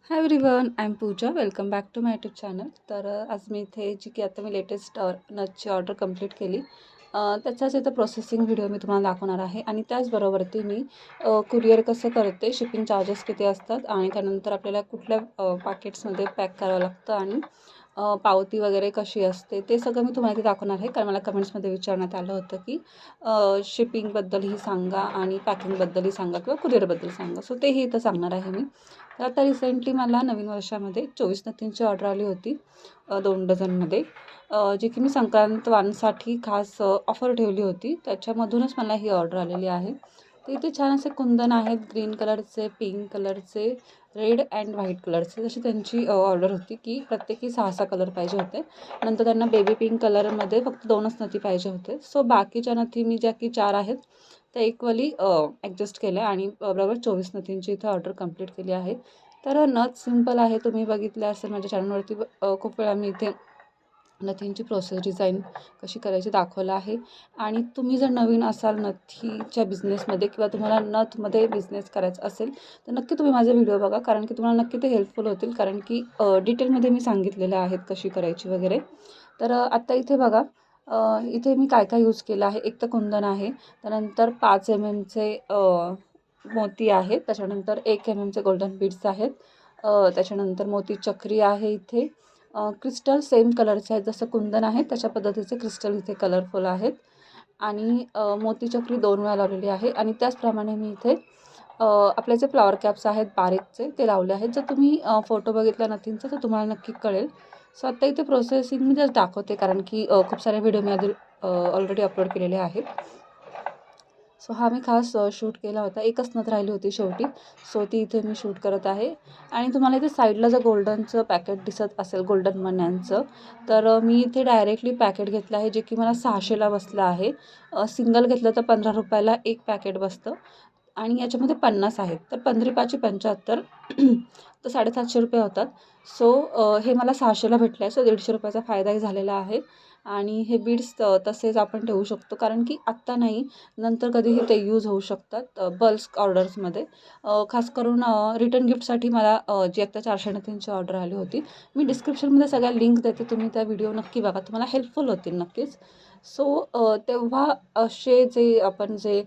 High everyone, I am Pooja. Welcome back to my YouTube channel. आज मी इथे जी की आता मी लेटेस्ट नथची ऑर्डर कंप्लीट केली, त्याचाच इथं प्रोसेसिंग व्हिडिओ मी तुम्हाला दाखवणार आहे. आणि त्याचबरोबरती मी कुरिअर कसं करते, शिपिंग चार्जेस किती असतात आणि त्यानंतर आपल्याला कुठल्या पॅकेट्समध्ये पॅक करावं लागतं आणि पावती वगैरे कशी असते ते सगळं मी तुम्हाला इथे दाखवणार आहे. कारण मला कमेंट्समध्ये विचारण्यात आलं होतं की शिपिंगबद्दलही सांगा आणि पॅकिंगबद्दलही सांगा किंवा कुरिअरबद्दल सांगा. सो तेही इथं सांगणार आहे मी. तर आता रिसेंटली मला नवीन वर्षामध्ये 24 नथींची ऑर्डर आली होती 2 डझनमध्ये, जी की मी संक्रांत वाणसाठी खास ऑफर ठेवली होती. त्याच्यामधूनच मला ही ऑर्डर आलेली आहे. तर इथे छान असे कुंदन आहेत, ग्रीन कलरचे, पिंक कलरचे, रेड अँड व्हाईट कलरचे. जशी त्यांची ऑर्डर होती की प्रत्येकी 6-6 कलर पाहिजे होते. नंतर त्यांना बेबी पिंक कलरमध्ये फक्त 2च नथी पाहिजे होते. सो बाकीच्या नथी मी ज्या की 4 आहेत त्या इक्वली ॲडजस्ट केल्या आणि बरोबर 24 नथींची इथं ऑर्डर कंप्लीट केली आहे. तर नथ सिंपल आहे. तुम्ही बघितलं असेल माझ्या चॅनलवरती खूप वेळा मी इथे नथींची प्रोसेस डिझाईन कशी करायची दाखवलं आहे. आणि तुम्ही जर नवीन असाल नथीच्या बिझनेसमध्ये किंवा तुम्हाला नथमध्ये बिझनेस करायचा असेल तर नक्की तुम्ही माझे व्हिडिओ बघा, कारण की तुम्हाला नक्की ते हेल्पफुल होतील. कारण की डिटेलमध्ये मी सांगितलेले आहेत कशी करायची वगैरे. तर आत्ता इथे बघा, इथे मी काय काय यूज केलं आहे. एक तर कुंदन आहे, त्यानंतर 5 mmचे मोती आहेत, त्याच्यानंतर 1 mmचे गोल्डन बीड्स आहेत, त्याच्यानंतर मोती चक्री आहे इथे. क्रिस्टल सेम कलरचे आहेत, जसं कुंदन आहे त्याच्या पद्धतीचे क्रिस्टल इथे कलरफुल आहेत. आणि मोतीचक्री 2 वेळा लावलेली आहे. आणि त्याचप्रमाणे मी इथे आपले जे फ्लॉवर कॅप्स आहेत बारीकचे ते लावले आहेत. जर तुम्ही फोटो बघितला नथींचा तर तुम्हाला नक्की कळेल. सो आत्ता इथे प्रोसेसिंग मी जस्ट दाखवते, कारण की खूप सारे व्हिडिओ मी आधी ऑलरेडी अपलोड केलेले आहेत. सो हा मी खास शूट केला होता. एकच नथ राहिली होती शेवटी. सो ती इथे मी शूट करत आहे. आणि तुम्हाला इथे साईडला जर गोल्डनचं पॅकेट दिसत असेल, गोल्डन मण्यांचं, तर मी इथे डायरेक्टली पॅकेट घेतलं आहे, जे की मला 600ला बसलं आहे. सिंगल घेतलं तर 15 रुपयाला एक पॅकेट बसतं. आणि याच्यामध्ये 50 आहेत, तर 15×5 = 75 तर 750 रुपये होतात. सो हे मला 600ला भेटलं आहे. सो 150 रुपयाचा फायदाही झालेला आहे. आणि हे बीड्स तसेच आपण ठेवू शकतो, कारण की आत्ता नाही, नंतर कधीही ते यूज होऊ शकतात बल्क ऑर्डर्समध्ये. खास करून रिटर्न गिफ्टसाठी मला जी आत्ता 400 नथींची ऑर्डर आली होती. मी डिस्क्रिप्शनमध्ये सगळ्या लिंक देते, तुम्ही त्या व्हिडिओ नक्की बघा, तुम्हाला हेल्पफुल होतील नक्कीच. सो तेव्हा असे जे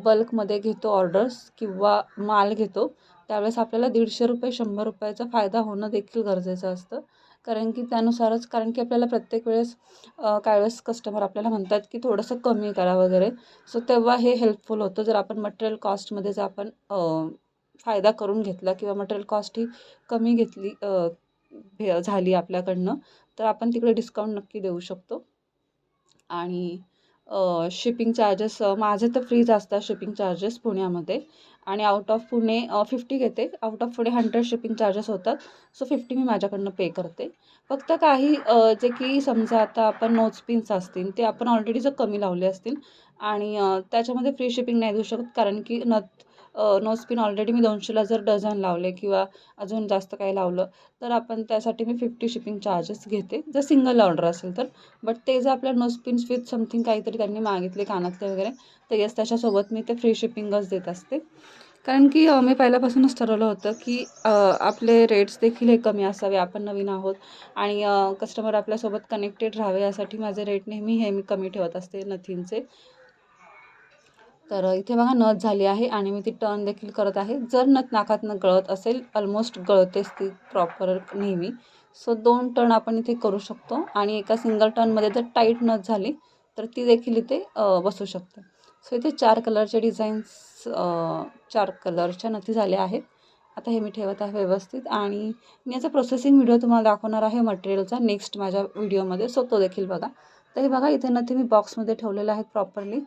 बल्कमध्ये घेतो ऑर्डर्स किंवा माल घेतो, त्यावेळेस आपल्याला 150 रुपये 100 रुपयाचा फायदा होणं देखील गरजेचं असतं. कारण की त्यानुसारच, कारण की आपल्याला प्रत्येक वेळेस काही वेळेस कस्टमर आपल्याला म्हणतात की थोडंसं कमी करा वगैरे. सो तेव्हा हे हेल्पफुल होतं. जर आपण मटेरियल कॉस्टमध्ये जर आपण फायदा करून घेतला किंवा मटेरियल कॉस्ट ही कमी घेतली झाली आपल्याकडनं, तर आपण तिकडे डिस्काउंट नक्की देऊ शकतो. आणि शिपिंग चार्जेस माझे तर फ्रीज असतात शिपिंग चार्जेस पुण्यामध्ये. आणि आउट ऑफ पुणे 50 घेते. Out of Pune 100 shipping charges होतात. सो 50 मी माझ्याकडनं पे करते. फक्त काही जे की समजा आता आपण नोजपिन्स असतील ते आपण ऑलरेडी जर कमी लावले असतील आणि त्याच्यामध्ये फ्री शिपिंग नाही देऊ शकत, कारण की नोजपिन ऑलरेडी मी 200ला जर डझन लावले किंवा अजून जास्त काही लावलं तर आपण त्यासाठी मी 50 शिपिंग चार्जेस घेते, जर सिंगल ऑर्डर असेल तर. बट ते जर आपल्या नोजपिन्स विथ समथिंग काहीतरी त्यांनी मागितले कानातले वगैरे, तर येस त्याच्यासोबत मी ते फ्री शिपिंगच देत असते. कारण की मी पहिल्यापासूनच ठरवलं होतं की आपले रेट्स देखील हे कमी असावे, आपण नवीन आहोत आणि कस्टमर आपल्यासोबत कनेक्टेड राहावे, यासाठी माझे रेट नेहमी हे मी कमी ठेवत असते नथींचे. तर इथे बघा नथ झाली आहे आणि मी ती टर्न देखील करत आहे. जर नथ नाकातनं गळत असेल, ऑलमोस्ट गळतेच ती प्रॉपर नेहमी. सो 2 टर्न आपण इथे करू शकतो. आणि एका सिंगल टर्नमध्ये जर टाईट नथ झाली तर ती देखील इथे बसू शकते. सो इथे 4 कलरचे डिझाईन्स, 4 कलरच्या नथी झाल्या आहेत. आता हे मी ठेवत आहे व्यवस्थित. आणि मी याचा प्रोसेसिंग व्हिडिओ तुम्हाला दाखवणार आहे मटेरियलचा नेक्स्ट माझ्या व्हिडिओमध्ये, सो तो देखील बघा. तर हे बघा, इथे नथी मी बॉक्समध्ये ठेवलेल्या आहेत प्रॉपरली.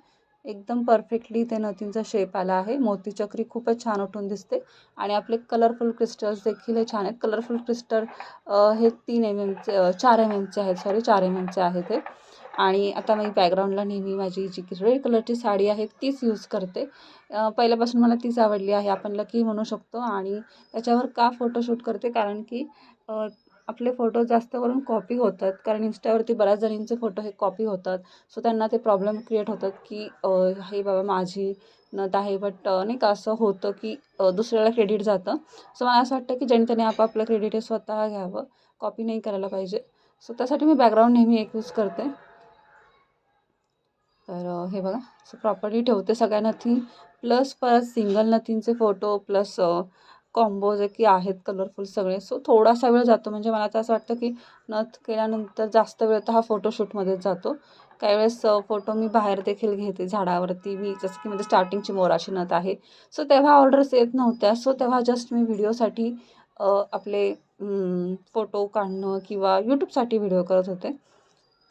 एकदम परफेक्टली ते नथींचा शेप आला आहे. मोतीचक्री खूपच छान उठून दिसते. आणि आपले कलरफुल क्रिस्टल्स देखील हे छान आहेत. कलरफुल क्रिस्टल हे 3 mmचे 4 mmचे आहेत, 4 mmचे आहेत हे. आणि आता मी बॅकग्राऊंडला नेहमी माझी जी की रेड कलरची साडी आहे तीच यूज करते. पहिल्यापासून मला तीच आवडली आहे, आपण लकी म्हणू शकतो. आणि त्याच्यावर का फोटोशूट करते, कारण की आपले फोटो जास्त करून कॉपी होतात, कारण इंस्टावरती बऱ्याच जणींचे फोटो हे कॉपी होतात. सो त्यांना ते प्रॉब्लेम क्रिएट होतात की हे बाबा नथ आहे, बट नाही का असं होतं की दुसऱ्याला क्रेडिट जातं. सो मला असं वाटतं की ज्याने त्याने आपापलं क्रेडिट हे स्वतः घ्यावं, कॉपी नाही करायला पाहिजे. सो त्यासाठी मी बॅकग्राऊंड नेहमी एक यूज करते. तर हे बघा, सो प्रॉपरली ठेवते सगळ्या नथी, प्लस परत सिंगल नथींचे फोटो, प्लस कॉम्बो जे की आहेत कलरफुल सगळे. सो थोडासा वेळ जातो, म्हणजे मला तर असं वाटतं की नथ केल्यानंतर जास्त वेळ तर हा फोटोशूटमध्येच जातो. काही वेळेस फोटो मी बाहेर देखील घेते झाडावरती. मी जसं की म्हणजे स्टार्टिंगची मोराची नथ आहे. सो तेव्हा ऑर्डर्स येत नव्हत्या. सो तेव्हा जस्ट मी व्हिडिओसाठी आपले फोटो काढणं किंवा यूट्यूबसाठी व्हिडिओ करत होते.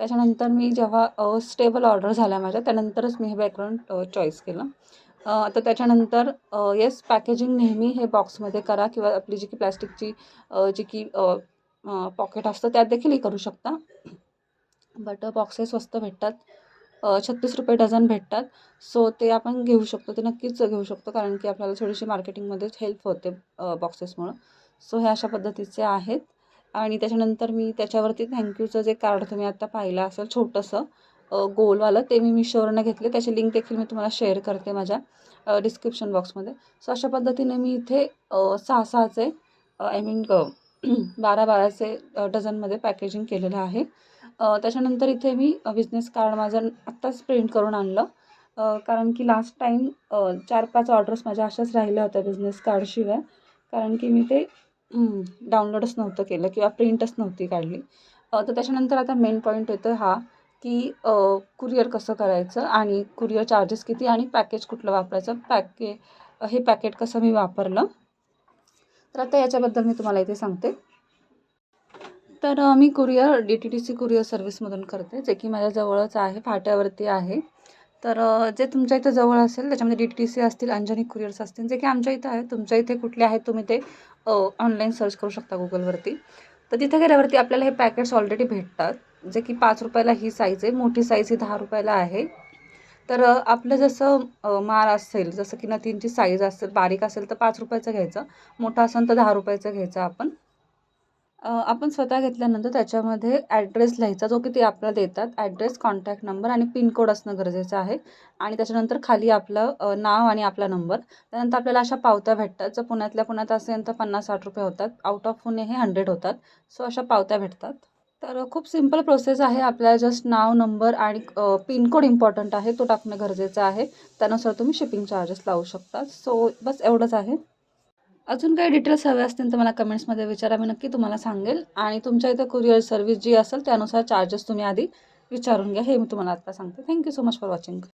त्याच्यानंतर मी जेव्हा स्टेबल ऑर्डर झाल्या माझ्या, त्यानंतरच मी हे बॅकग्राऊंड चॉईस केलं. आता त्याच्यानंतर येस, पॅकेजिंग नेहमी हे बॉक्समध्ये करा किंवा आपली जी की प्लॅस्टिकची जी की पॉकेट असतं त्यात देखील करू शकता. बट बॉक्सेस स्वस्त भेटतात. 36 रुपये डझन भेटतात. सो ते आपण घेऊ शकतो, ते नक्कीच घेऊ शकतो, कारण की आपल्याला थोडीशी मार्केटिंगमध्येच हेल्प होते बॉक्सेसमुळं. सो हे अशा पद्धतीचे आहेत. आणि त्याच्यानंतर मी त्याच्यावरती थँक्यूचं जे कार्ड तुम्ही आता पाहिलं असेल छोटंसं गोलवालं, ते मी Meeshoवरनं घेतले. त्याची लिंक देखील मी तुम्हाला शेअर करते माझ्या डिस्क्रिप्शन बॉक्समध्ये. सो अशा पद्धतीने मी इथे 6-6चे आय मीन 12-12चे डझनमध्ये पॅकेजिंग केलेलं आहे. त्याच्यानंतर इथे मी बिझनेस कार्ड माझं आत्ताच प्रिंट करून आणलं. कारण की लास्ट टाईम 4-5 ऑर्डर्स माझ्या अशाच राहिल्या होत्या बिझनेस कार्डशिवाय. कारण की मी ते डाउनलोडच नव्हतं केलं किंवा प्रिंटच नव्हती काढली. तर त्याच्यानंतर आता मेन पॉईंट येतो हा, की कुरिअर कसं करायचं आणि कुरिअर चार्जेस किती आणि पॅकेज कुठलं वापरायचं, हे पॅकेट कसं मी वापरलं. तर आता याच्याबद्दल मी तुम्हाला इथे सांगते. तर मी कुरिअर DTDC कुरिअर सर्व्हिसमधून करते, जे की माझ्या जवळच आहे, फाट्यावरती आहे. तर जे तुमच्या इथं जवळ असेल त्याच्यामध्ये DTDC असतील, अंजनी कुरिअर्स असतील, जे की आमच्या इथं आहे. तुमच्या इथे कुठले आहेत तुम्ही ते ऑनलाईन सर्च करू शकता गुगलवरती. तर तिथे गेल्यावरती आपल्याला हे पॅकेट्स ऑलरेडी भेटतात, जे की 5 रुपयाला ही साईज आहे. मोठी साईज ही 10 रुपयाला आहे. तर आपलं जसं माल असेल, जसं की नथींची साईज असेल, बारीक असेल तर 5 रुपयाचं घ्यायचं, मोठा असेल तर 10 रुपयाचं घ्यायचं आपण. आपण स्वतः घेतल्यानंतर त्याच्यामध्ये ॲड्रेस लिहायचा, जो की ते आपल्याला देतात. ॲड्रेस, कॉन्टॅक्ट नंबर आणि पिनकोड असणं गरजेचं आहे. आणि त्याच्यानंतर खाली आपलं नाव आणि आपला नंबर. त्यानंतर आपल्याला अशा पावत्या भेटतात. जर पुण्यातल्या पुण्यात असेल तर 50-60 रुपये होतात. आउट ऑफ पुणे हे 100 होतात. सो अशा पावत्या भेटतात. तर खूप सिंपल प्रोसेस आहे. आपल्याला जस्ट नाव, नंबर आणि पिनकोड इम्पॉर्टंट आहे, तो टाकणं गरजेचं आहे. त्यानुसार तुम्ही शिपिंग चार्जेस लावू शकता. सो बस एवढंच आहे. अजून काही डिटेल्स हवे असतील तर मला कमेंट्समध्ये विचारा, मी नक्की तुम्हाला सांगेल. आणि तुमच्या इथं कुरिअर सर्व्हिस जी असेल त्यानुसार चार्जेस तुम्ही आधी विचारून घ्या, हे मी तुम्हाला आत्ता सांगते. Thank you so much for watching.